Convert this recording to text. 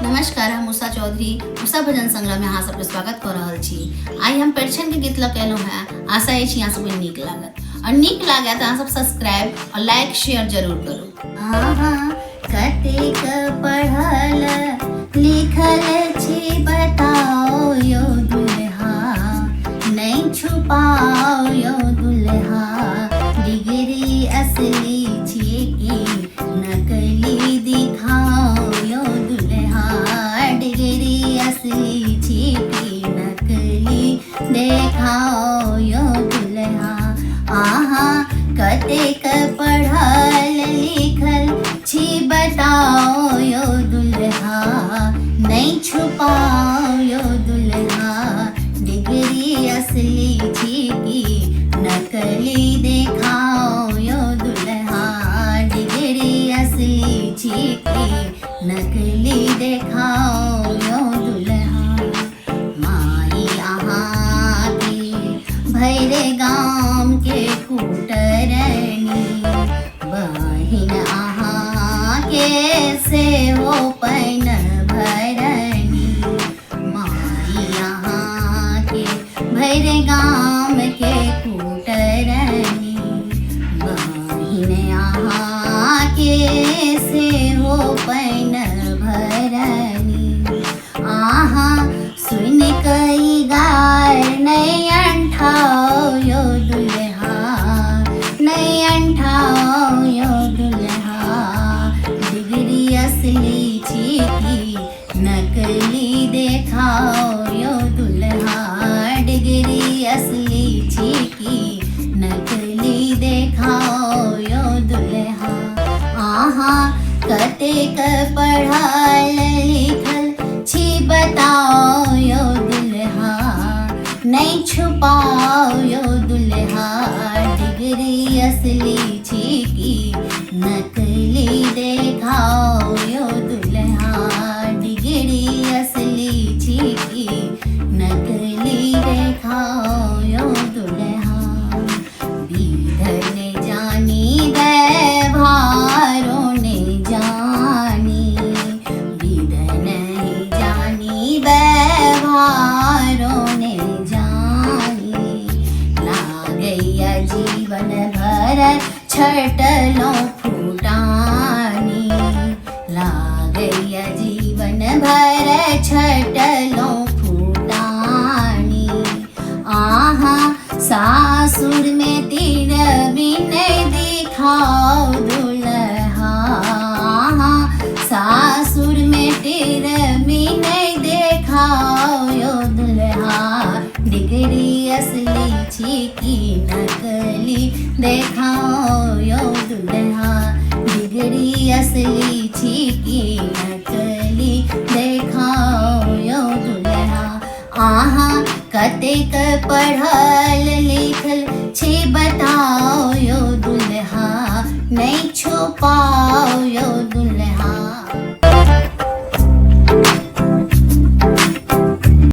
नमस्कार, हम उषा चौधरी उषा भजन संग्रह में अहाँ सबके स्वागत कर रहल छी। आई हम परिछन के गीत लग एलहुँ हैं। आशा अछि अहाँ सबके नीक लागत और नीक लागे तो अहाँ सब सब्सक्राइब और लाइक शेयर जरूर करू। कतेक पढ़ल लिखल छी बताओ यो दुल्हा, नहीं छुपाओ यो दुल्हा, डिग्री असली छी कि नकली दिखाओ यो दुल्हा, डिग्री असली छी कि नकली देखाओ यो दुल्हा। आहा कतेक पढ़ल लिखल छी बताओ यो दुल्हा, नहीं छुपाओ यो दुल्हा, डिग्री असली छी कि नकली देखाओ यो दुल्हा, डिग्री असली छी कि नकली देखाओ यो दुल्हा। माई अहाँ के भैरे गाम के कुटरनी, बहिन अहाँ के सेहो पैन भरनी। माई अहाँ के भैरे गाम के कुटरनी, बहिन अहाँ के सेहो पैन भरनी। आहा सुन कई गाय नहीं अंठाओ यो दुल्हा, नहीं अंठाओ यो दुल्हा, डिग्री असली छी कि नकली देखाओ यो दुल्हा, डिग्री असली छी कि नकली देखाओ यो दुल्हा। आहा कतेक पढ़ल लिखल छी बताओ यो दुल्हा, नहीं छुपाओ यो दुल्हा, डिग्री असली छी कि नकली देखाओ यो दुल्हा, डिग्री असली छी कि नकली देखाओ यो दुल्हा। विधन जानी व्यवहारों ने जानी, विधन जानी व्यवहारों ने जानी, लागैया जीवन भर छटलों फूटानी, लागैया जीवन भर छटलों फूटानी। आहा सासुर में तीर बिन दिखाओ दुल्हा, आहा सासुर में तीर बिन देखाओ यो दुल्हा, डिग्री असली छी कि नकली देखाओ यो दुल्हा, डिग्री असली छी कि नकली देखाओ यो दुल्हा। आहा कतेक पढ़ल लिखल छी बताओ यो दुल्हा, नहीं छुपाओ